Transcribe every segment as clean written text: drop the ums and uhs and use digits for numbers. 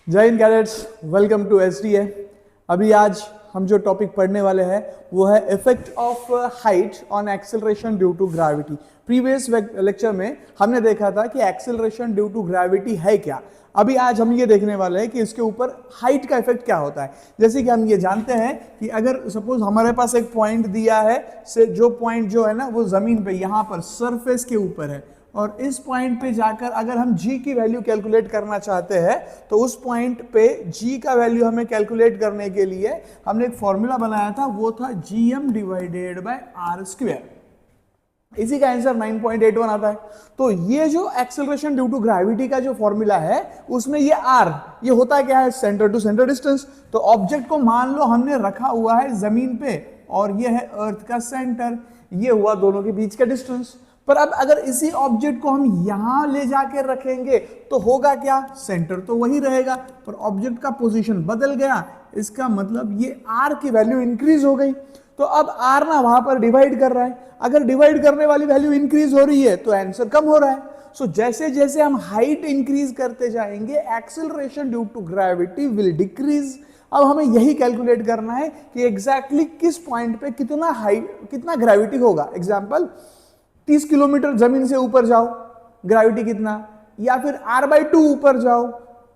जय हिंद cadets, welcome to SDA. अभी आज हम जो टॉपिक पढ़ने वाले हैं वो है effect of height on acceleration due to gravity. Previous lecture में हमने देखा था कि एक्सेलरेशन ड्यू टू ग्रेविटी है क्या। अभी आज हम ये देखने वाले हैं कि इसके ऊपर हाइट का इफेक्ट क्या होता है। जैसे कि हम ये जानते हैं कि अगर सपोज हमारे पास एक पॉइंट दिया है, से जो पॉइंट जो है ना वो जमीन पे यहाँ पर सरफेस के ऊपर है, और इस पॉइंट पे जाकर अगर हम g की वैल्यू कैलकुलेट करना चाहते हैं तो उस पॉइंट पे g का वैल्यू हमें कैलकुलेट करने के लिए हमने एक फॉर्मूला बनाया था, वो था gm divided by r square. इसी का आंसर 9.81 आता है। तो ये जो एक्सेलरेशन ड्यू टू ग्रेविटी का जो फॉर्मूला है उसमें ये r ये होता क्या है, सेंटर टू सेंटर डिस्टेंस। तो ऑब्जेक्ट को मान लो हमने रखा हुआ है जमीन पे और ये है अर्थ का सेंटर, ये हुआ दोनों के बीच का डिस्टेंस। पर अब अगर इसी ऑब्जेक्ट को हम यहां ले जाकर रखेंगे तो होगा क्या, सेंटर तो वही रहेगा पर ऑब्जेक्ट का पोजीशन बदल गया। इसका मतलब ये r की वैल्यू इंक्रीज हो गई। तो अब r ना वहां पर डिवाइड कर रहा है, अगर डिवाइड करने वाली वैल्यू इंक्रीज हो रही है तो आंसर कम हो रहा है। सो जैसे जैसे हम हाइट इंक्रीज करते जाएंगे acceleration due to gravity will decrease. अब हमें यही कैलकुलेट करना है कि एग्जैक्टली किस पॉइंट पे कितना हाइट कितना ग्रेविटी होगा। एग्जाम्पल 30 किलोमीटर जमीन से ऊपर जाओ, ग्रेविटी कितना, या फिर r/2 ऊपर जाओ,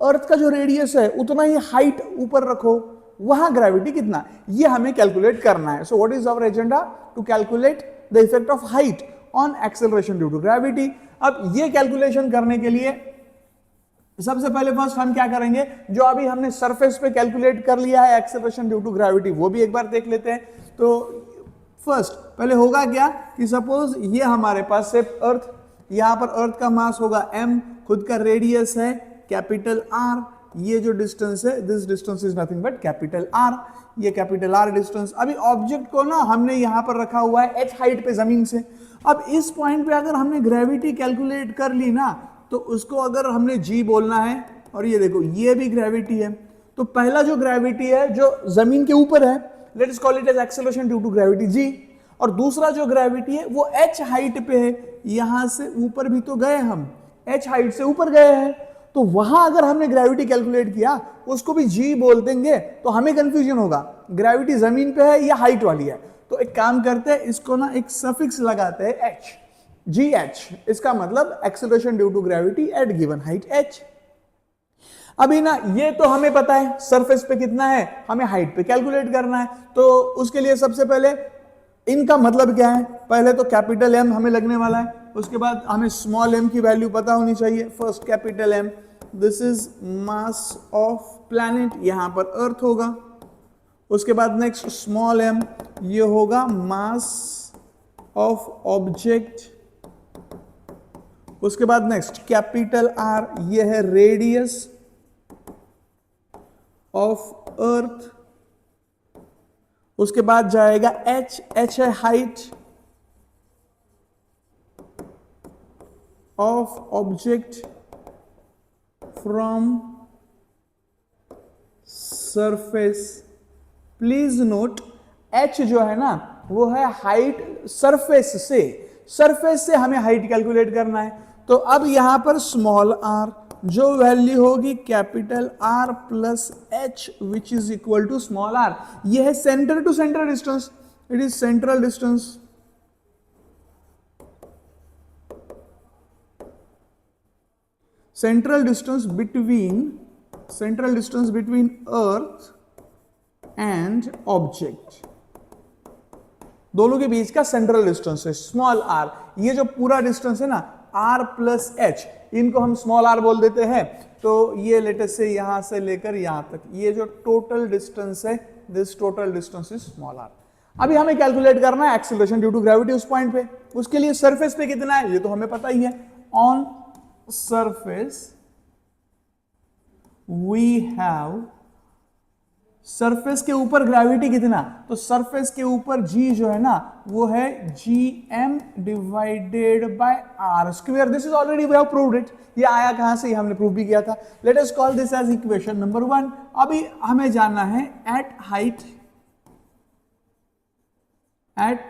अर्थ का जो रेडियस है उतना ही हाइट ऊपर रखो, वहां ग्रेविटी कितना, ये हमें कैलकुलेट करना है। So what is our agenda, to calculate the effect of height on acceleration due to gravity. अब ये कैलकुलेशन करने के लिए सबसे पहले फर्स्ट हम क्या करेंगे, जो अभी हमने सरफेस पे कैलकुलेट कर लिया है एक्सेलरेशन ड्यू टू ग्रेविटी वो भी एक बार देख लेते हैं। तो फर्स्ट पहले होगा क्या कि सपोज ये हमारे पास से अर्थ, यहां पर अर्थ का मास होगा m, खुद का रेडियस है कैपिटल R, ये जो डिस्टेंस है this distance is nothing but capital R, ये कैपिटल R डिस्टेंस। अभी ऑब्जेक्ट को ना हमने यहां पर रखा हुआ है h हाइट पे जमीन से। अब इस पॉइंट पे अगर हमने ग्रेविटी कैलकुलेट कर ली ना तो उसको अगर हमने g बोलना है, और ये देखो ये भी ग्रेविटी है। तो पहला जो ग्रेविटी है जो जमीन के ऊपर है, let us call it as acceleration due to gravity g, और दूसरा जो ग्रेविटी है वो h हाइट पे है, यहां से ऊपर भी तो गए हम, h हाइट से ऊपर गए हैं, तो वहां अगर हमने ग्रेविटी कैलकुलेट किया उसको भी g बोल देंगे तो हमें कंफ्यूजन होगा ग्रेविटी जमीन पे है या हाइट वाली है। तो एक काम करते हैं, इसको ना एक सफिक्स लगाते हैं h, gh, इसका मतलब acceleration due to gravity at given height h। अभी ना ये तो हमें पता है सरफेस पे कितना है, हमें हाइट पे कैलकुलेट करना है। तो उसके लिए सबसे पहले इनका मतलब क्या है, पहले तो कैपिटल M हमें लगने वाला है, उसके बाद हमें स्मॉल m की वैल्यू पता होनी चाहिए। First capital M, this is mass of planet, यहां पर अर्थ होगा। उसके बाद नेक्स्ट स्मॉल m, ये होगा मास ऑफ ऑब्जेक्ट। उसके बाद नेक्स्ट कैपिटल R, ये है रेडियस ऑफ अर्थ। उसके बाद जाएगा h है height of object from surface. Please note h जो है ना वो है हाइट सरफेस से, सरफेस से हमें हाइट कैलकुलेट करना है। तो अब यहां पर स्मॉल r जो वैल्यू होगी capital R plus h which is equal to small r, ये है centre to centre distance, it is central distance. Central distance between earth and object, दोनों के बीच का सेंट्रल डिस्टेंस है स्मॉल r। ये जो पूरा डिस्टेंस है ना r प्लस h, इनको हम स्मॉल r बोल देते हैं। तो ये लेटेस्ट से यहां से लेकर यहां तक ये जो टोटल डिस्टेंस है, this total distance is small r। अभी हमें कैलकुलेट करना है एक्सेलरेशन ड्यू टू ग्रेविटी उस पॉइंट पे। उसके लिए सरफेस पे कितना है ये तो हमें पता ही है, on surface we have, surface के ऊपर ग्रेविटी कितना, तो सरफेस के ऊपर g जो है ना वो है gm divided by r square. This is already we have proved it, ये आया कहां से, हमने प्रूव भी किया था। Let us call this as equation number 1। अभी हमें जानना है at height h,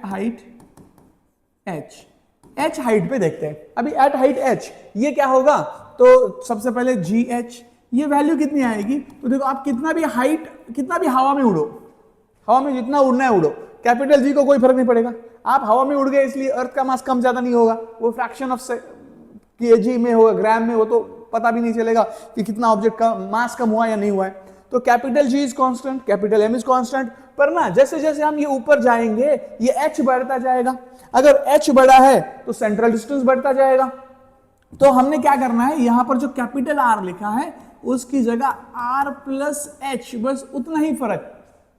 h height पे देखते हैं। अभी एट हाइट h ये क्या होगा, तो सबसे पहले gh, ये वैल्यू कितनी आएगी? तो देखो आप कितना भी हवा में उड़ो, हवा में जितना उड़ना है उड़ो, कैपिटल जी को कोई फर्क नहीं पड़ेगा। आप हवा में उड़ गए इसलिए अर्थ का मास कम ज्यादा नहीं होगा, वो फ्रैक्शन ऑफ केजी में होगा, ग्राम में, वो तो पता भी नहीं चलेगा कि कितना ऑब्जेक्ट का मास कम हुआ या नहीं हुआ है। तो capital G is constant, capital M is constant, पर ना जैसे जैसे हम ये ऊपर जाएंगे ये एच बढ़ता जाएगा। अगर एच बढ़ा है तो सेंट्रल डिस्टेंस बढ़ता जाएगा। तो हमने क्या करना है, यहां पर जो कैपिटल आर लिखा है उसकी जगह आर प्लस एच, बस उतना ही फर्क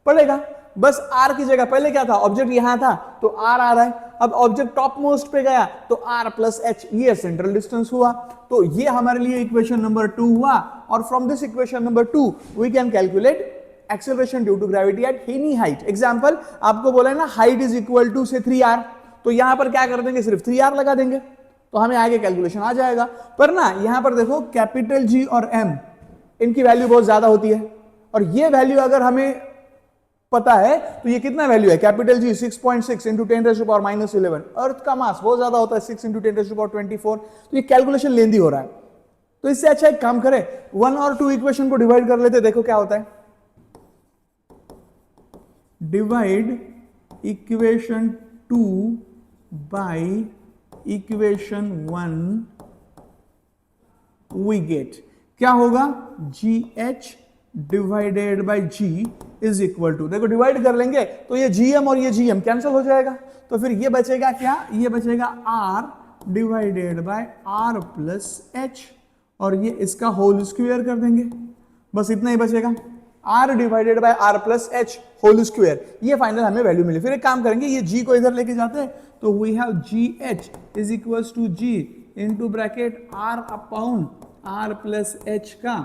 पड़ेगा। बस आर की जगह पहले क्या था, ऑब्जेक्ट यहां था तो आर आ रहा है, अब ऑब्जेक्ट टॉप मोस्ट पे गया तो आर प्लस एच, ये सेंट्रल डिस्टेंस हुआ। तो ये हमारे लिए इक्वेशन नंबर 2 हुआ। और from this equation number 2 we can calculate acceleration due to gravity at any height. Example आपको बोला है ना, हाइट इज इक्वल टू से 3r, तो यहां पर क्या कर देंगे, सिर्फ 3r लगा देंगे तो हमें आगे कैलकुलेशन आ जाएगा। पर ना यहां पर देखो कैपिटल जी और एम, इनकी वैल्यू बहुत ज्यादा होती है, और ये वैल्यू अगर हमें पता है तो ये कितना वैल्यू है, कैपिटल जी 6.6 इंटू 10⁻⁻11। अर्थ का मास बहुत ज्यादा होता है 6 इंटू 10⁻24, तो ये कैलकुलेशन लेंदी हो रहा है। तो इससे अच्छा एक काम करें, 1 और 2 इक्वेशन को डिवाइड कर लेते, देखो क्या होता है। Divide equation 2 by equation 1, we get क्या होगा, GH divided by G is equal to, देखो डिवाइड कर लेंगे तो ये GM और ये GM कैंसिल हो जाएगा, तो फिर ये बचेगा क्या, ये बचेगा R divided by R plus H, और ये इसका होल स्क्वायर कर देंगे, बस इतना ही बचेगा, R divided by R plus H whole square. ये फाइनल हमें वैल्यू मिली। फिर एक काम करेंगे, ये G को इधर लेके जाते हैं, तो we have GH is equals to G into bracket R upon R plus H का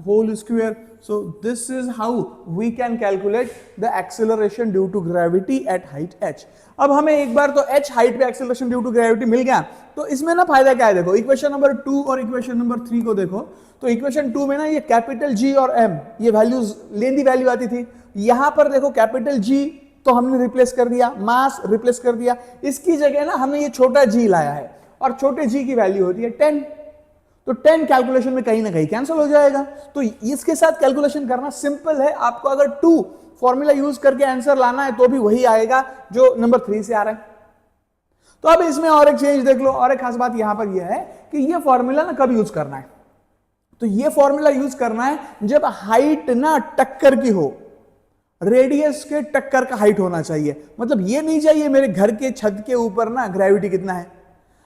whole square. So this is how we can calculate the acceleration due to gravity at height h. अब हमें एक बार तो h height पे acceleration due to gravity मिल गया, तो इसमें ना फायदा क्या है, देखो इक्वेशन नंबर 2 और इक्वेशन नंबर 3 को देखो, तो इक्वेशन 2 में ना ये कैपिटल G और M ये वैल्यूज लेंदी वैल्यू आती थी, यहां पर देखो कैपिटल G तो हमने रिप्लेस कर दिया, मास रिप्लेस कर दिया, इसकी जगह ना हमने ये छोटा g लाया है, और छोटे g की वैल्यू होती है 10, तो 10 कैलकुलेशन में कहीं ना कहीं कैंसिल हो जाएगा। तो इसके साथ कैलकुलेशन करना सिंपल है, आपको अगर 2 फॉर्मूला यूज करके आंसर लाना है तो भी वही आएगा जो नंबर 3 से आ रहा है। तो अब इसमें और एक चेंज देख लो, और एक खास बात यहां पर यह है कि ये फॉर्मूला ना कब यूज करना है, तो ये फॉर्मूला यूज करना है जब हाइट ना टक्कर की हो, रेडियस के टक्कर का हाइट होना चाहिए। मतलब ये नहीं चाहिए मेरे घर के छत के ऊपर ना ग्रेविटी कितना है,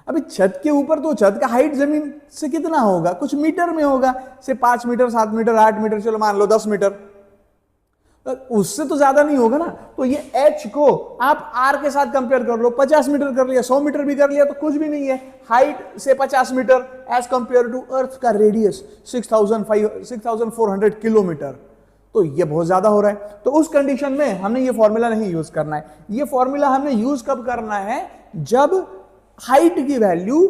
अभी छत के ऊपर तो छत का हाइट जमीन से कितना होगा, कुछ मीटर में होगा, से 5 मीटर 7 मीटर 8 मीटर, चलो मान लो 10 मीटर, उससे तो ज्यादा नहीं होगा ना। तो ये h को आप r के साथ कंपेयर कर लो, 50 मीटर कर लिया, 100 मीटर भी कर लिया तो कुछ भी नहीं है, हाइट से 50 metre as compare to earth का रेडियस 6400 किलोमीटर, तो ये बहुत ज्यादा हो रहा है। तो उस कंडीशन में हमने ये फॉर्मूला नहीं यूज करना है। ये फॉर्मूला हमने यूज कब करना है, जब हाइट की वैल्यू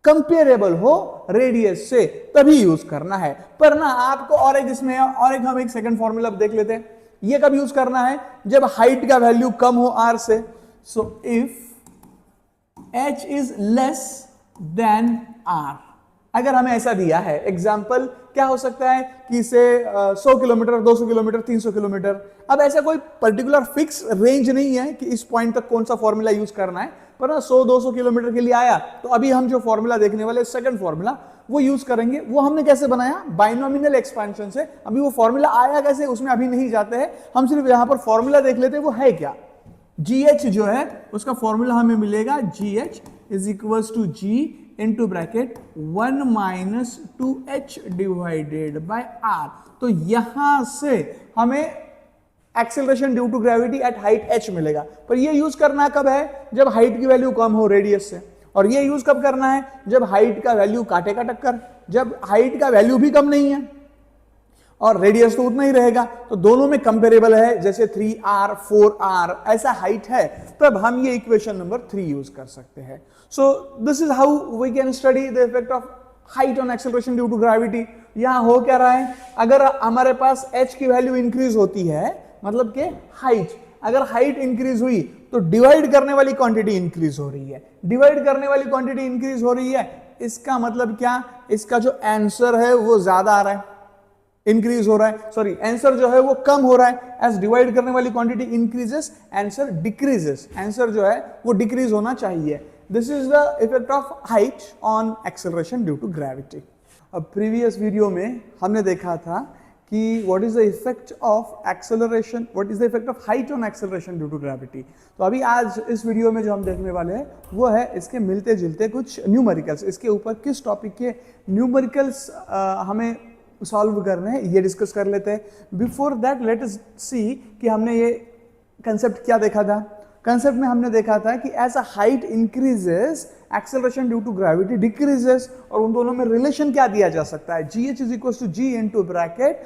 कंपेरेबल हो रेडियस से, तभी यूज करना है। पर ना आपको और एक इसमें और एक हम एक सेकंड फॉर्मूला देख लेते हैं, ये कब यूज करना है, जब हाइट का वैल्यू कम हो r से। So if h is less than r, अगर हमें ऐसा दिया है, एग्जाम्पल क्या हो सकता है कि इसे 100 किलोमीटर 200 किलोमीटर 300 किलोमीटर, अब ऐसा कोई पर्टिकुलर फिक्स रेंज नहीं है कि इस पॉइंट तक कौन सा फॉर्मूला यूज करना है, पर 100-200 किलोमीटर के लिए आया तो अभी हम जो फॉर्मूला देखने वाले सेकंड फॉर्मूला वो यूज करेंगे। वो हमने कैसे बनाया, बाइनोमिनल एक्सपेंशन से। अभी वो फॉर्मूला आया कैसे उसमें अभी नहीं जाते हैं, हम सिर्फ यहां पर फॉर्मूला देख लेते हैं वो है क्या। GH जो है उसका फॉर्मूला हमें मिलेगा, GH is equals to G into bracket 1 minus 2h divided by r। तो यहां से हमें acceleration due to gravity at height h मिलेगा। पर ये यूज करना कब है, जब हाइट की वैल्यू कम हो रेडियस से, और ये यूज कब करना है, जब हाइट का वैल्यू काटे का टक्कर, जब हाइट का वैल्यू भी कम नहीं है और रेडियस तो उतना ही रहेगा, तो दोनों में कंपेरेबल है, जैसे 3r 4r ऐसा हाइट है, तब हम ये इक्वेशन नंबर 3 यूज कर सकते हैं। So this is how we can study the effect of height on acceleration due to gravity. यहां हो क्या रहा है, अगर हमारे पास h की वैल्यू इंक्रीज होती है, मतलब कि हाइट, अगर हाइट इंक्रीज हुई तो डिवाइड करने वाली क्वांटिटी इंक्रीज हो रही है, डिवाइड करने वाली क्वांटिटी इंक्रीज हो रही है इसका मतलब क्या, इसका जो आंसर है वो ज्यादा आ रहा है, इंक्रीज हो रहा है, सॉरी आंसर जो है वो कम हो रहा है। एज डिवाइड करने वाली quantity increases, answer decreases, answer जो है वो डिक्रीज होना चाहिए। This is the effect of height on acceleration due to gravity. अब प्रीवियस वीडियो में हमने देखा था कि what is the effect of acceleration, what is the effect of height on acceleration due to gravity. तो अभी आज इस वीडियो में जो हम देखने वाले हैं वो है इसके मिलते जुलते कुछ न्यूमेरिकल्स, इसके ऊपर किस टॉपिक के न्यूमेरिकल्स हमें सॉल्व करने हैं ये डिस्कस कर लेते हैं। बिफोर दैट लेट अस सी कि हमने ये कंसेप्ट क्या देखा था। कंसेप्ट में हमने देखा था कि as a height increases acceleration due to gravity decreases, और उन दोनों में रिलेशन क्या दिया जा सकता है, G H is equal to G into bracket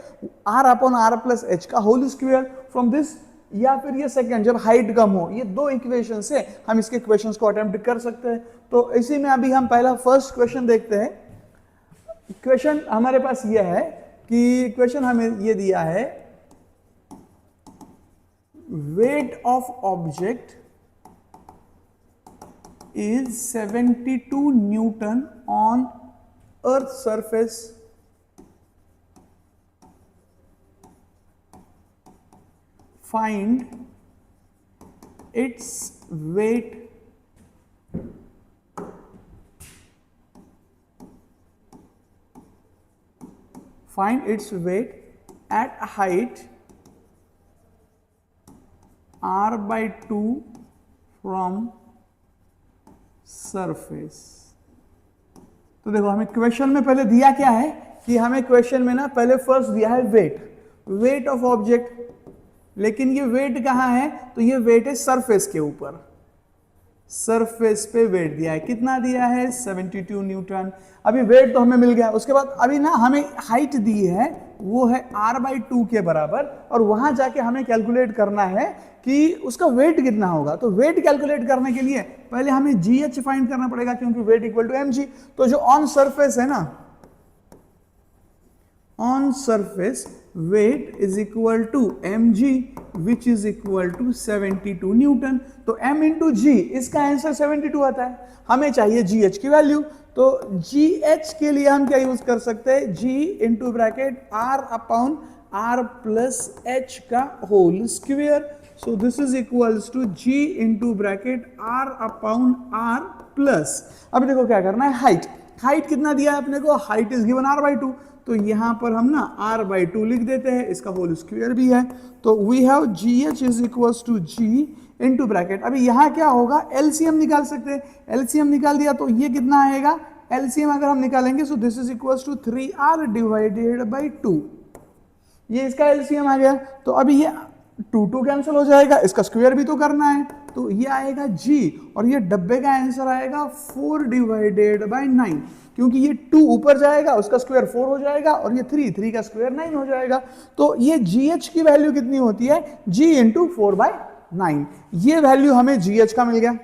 R upon R plus H का होल स्क्वायर फ्रॉम दिस, या फिर ये सेकंड जब हाइट कम हो, ये दो इक्वेशन से हम इसके इक्वेशंस को अटेम्प्ट कर सकते हैं। तो इसी में अभी हम पहला फर्स्ट क्वेश्चन देखते हैं। क्वेश्चन हमारे पास यह है कि क्वेश्चन हमें यह दिया है, weight of object is 72 Newton on earth surface, find its weight find its weight at height r/2 from surface। तो देखो हमें क्वेश्चन में पहले दिया क्या है कि हमें क्वेश्चन में ना पहले फर्स्ट दिया है वेट ऑफ ऑब्जेक्ट, लेकिन ये वेट कहाँ है, तो ये वेट है सरफेस के ऊपर, सरफेस पे वेट दिया है, कितना दिया है 72 न्यूटन। अभी वेट तो हमें मिल गया, उसके बाद अभी ना हमें हाइट दी है वो है r/2 के बराबर, और वहां जाके हमें कैलकुलेट करना है कि उसका वेट कितना होगा। तो वेट कैलकुलेट करने के लिए पहले हमें GH फाइंड करना पड़ेगा, क्योंकि वेट इक्वल टू mg। तो जो ऑन सरफेस है ना, on surface weight is equal to mg which is equal to 72 Newton. तो m इंटू जी, इसका आंसर 72 आता है, हमें चाहिए gh की वैल्यू। तो gh के लिए हम क्या यूज कर सकते हैं, g into bracket r upon r plus h का whole square. So this is equals to g into bracket r upon r plus, अब देखो क्या करना है, हाइट कितना दिया है अपने को, हाइट इज गिवन r/2, तो यहां पर हम ना r/2 लिख देते हैं, इसका होल स्क्वायर भी है। तो we have gh is equals to g into bracket. अभी यहां क्या होगा, एलसीएम निकाल सकते हैं, एलसीएम निकाल दिया तो ये कितना आएगा, एलसीएम अगर हम निकालेंगे so this is equals to 3r divided by 2, ये इसका एलसीएम आ गया। तो अभी ये 2 कैंसिल हो जाएगा, इसका स्क्वायर भी तो करना है, तो ये आएगा g, और ये डब्बे का आंसर आएगा 4 डिवाइडेड बाय 9, क्योंकि ये 2 ऊपर जाएगा, उसका स्क्वायर 4 हो जाएगा, और ये 3 का स्क्वायर 9 हो जाएगा। तो ये gh की वैल्यू कितनी होती है, g इंटू 4/9, ये वैल्यू हमें gh का मिल गया।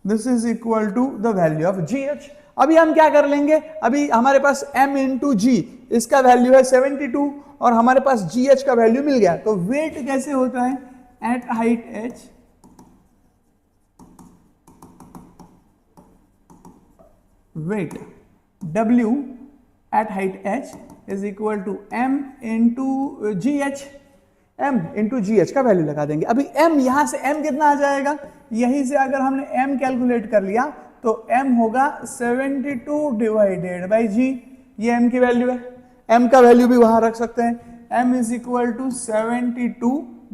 This is equal to the value of gh। अभी हम क्या कर लेंगे, अभी हमारे पास m इंटू g, इसका वैल्यू है 72, और हमारे पास gh का वैल्यू मिल गया। तो वेट कैसे होता है, at height h weight W at height h is equal to m into gh, m into gh का वैल्यू लगा देंगे। अभी m, यहां से m कितना आ जाएगा, यहीं से अगर हमने m कैलकुलेट कर लिया तो m होगा 72 डिवाइडेड बाई g, ये m की वैल्यू है, m का वैल्यू भी वहां रख सकते हैं, m is equal to 72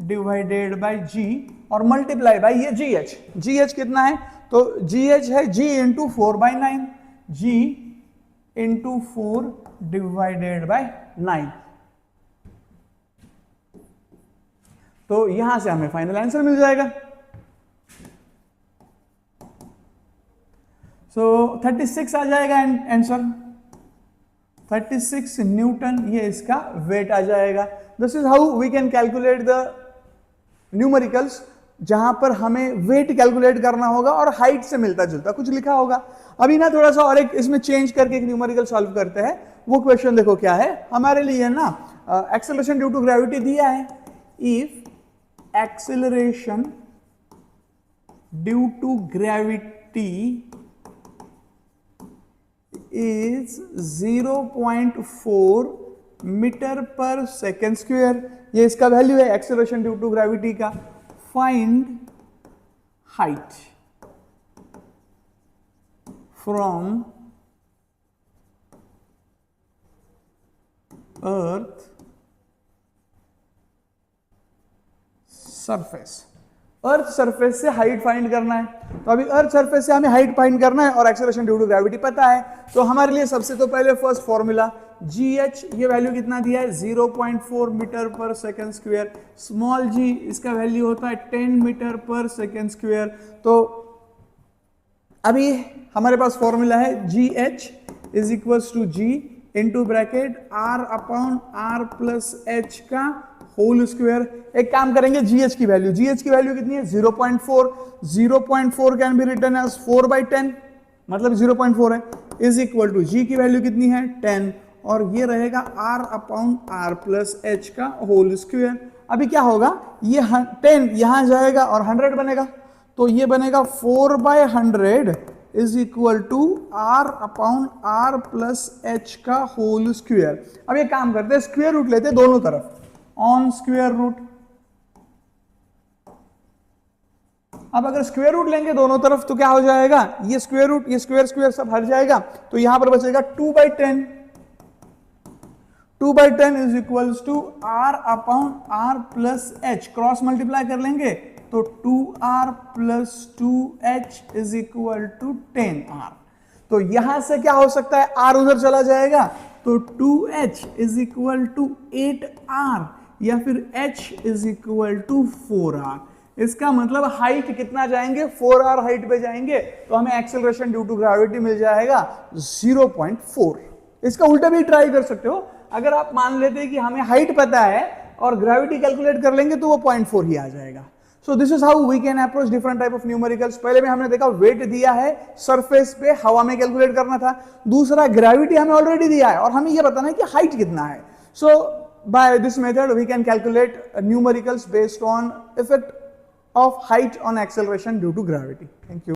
divided by g और मल्टीप्लाई बाई ये gh कितना है, तो gh है g into 4/9, g into 4 divided by 9। तो यहां से हमें फाइनल आंसर मिल जाएगा। सो 36 आ जाएगा आंसर, 36 न्यूटन, ये इसका वेट आ जाएगा। This is how we can calculate the numericals, जहां पर हमें वेट कैलकुलेट करना होगा और हाइट से मिलता जुलता कुछ लिखा होगा। अभी ना थोड़ा सा और एक इसमें चेंज करके एक न्यूमेरिकल सॉल्व करते हैं। वो क्वेश्चन देखो क्या है हमारे लिए ना, एक्सेलरेशन ड्यू टू ग्रेविटी दिया है, if acceleration due to gravity is 0.4 metre per second square. ये इसका वैल्यू है एक्सेलरेशन ड्यू टू ग्रेविटी का। Find height from earth surface. Earth surface से हाइट फाइंड करना है, तो अभी अर्थ सरफेस से हमें हाइट फाइंड करना है और एक्सेलरेशन ड्यू टू ग्रेविटी पता है। तो हमारे लिए सबसे तो पहले फर्स्ट फॉर्मूला GH, ये वैल्यू कितना दिया है 0.4 metre per second square. Small g इसका वैल्यू होता है 10 मीटर पर सेकेंड स्क्वायर। तो अभी हमारे पास फॉर्मूला है GH is equals to G into bracket R upon R plus H का होल स्क्वायर। एक काम करेंगे, GH की वैल्यू कितनी है 0.4। 0.4 कैन बी रिटन एज 4/10, मतलब 0.4 है, इज इक्वल टू G की वैल्यू कितनी है 10, और ये रहेगा R upon R plus H का होल स्क्वायर। अभी क्या होगा, ये 10 यहां जाएगा और 100 बनेगा, तो ये बनेगा 4/100 is equal to R upon R plus H का होल स्क्वायर। अब ये काम करते हैं, स्क्वायर रूट लेते हैं दोनों तरफ, ऑन स्क्वायर रूट। अब अगर स्क्वायर रूट लेंगे दोनों तरफ तो क्या हो जाएगा, ये स्क्वायर रूट, ये स्क्वायर स्क्वायर सब हट जाएगा, तो यहां पर बचेगा 2/10। 2/10 is equals to R upon R plus H। Cross multiply कर लेंगे तो 2R plus 2H is equal to 10R। तो यहां से क्या हो सकता है, R उधर चला जाएगा तो 2H is equal to 8R, या फिर H is equal to 4R। इसका मतलब हाइट कितना जाएंगे, 4R हाइट पे जाएंगे, तो हमें एक्सेलरेशन ड्यू टू ग्रेविटी मिल जाएगा 0.4। इसका उल्टा भी ट्राई कर सकते हो, अगर आप मान लेते हैं कि हमें हाइट पता है और ग्रेविटी कैलकुलेट कर लेंगे तो वो 0.4 ही आ जाएगा। So this is how we can approach different type of numericals. पहले में हमने देखा वेट दिया है सरफेस पे, हवा में कैलकुलेट करना था। दूसरा ग्रेविटी हमें ऑलरेडी दिया है और हमें यह बताना है कि हाइट कितना है। So by this method we can calculate numericals based on effect of height on acceleration due to gravity. Thank you.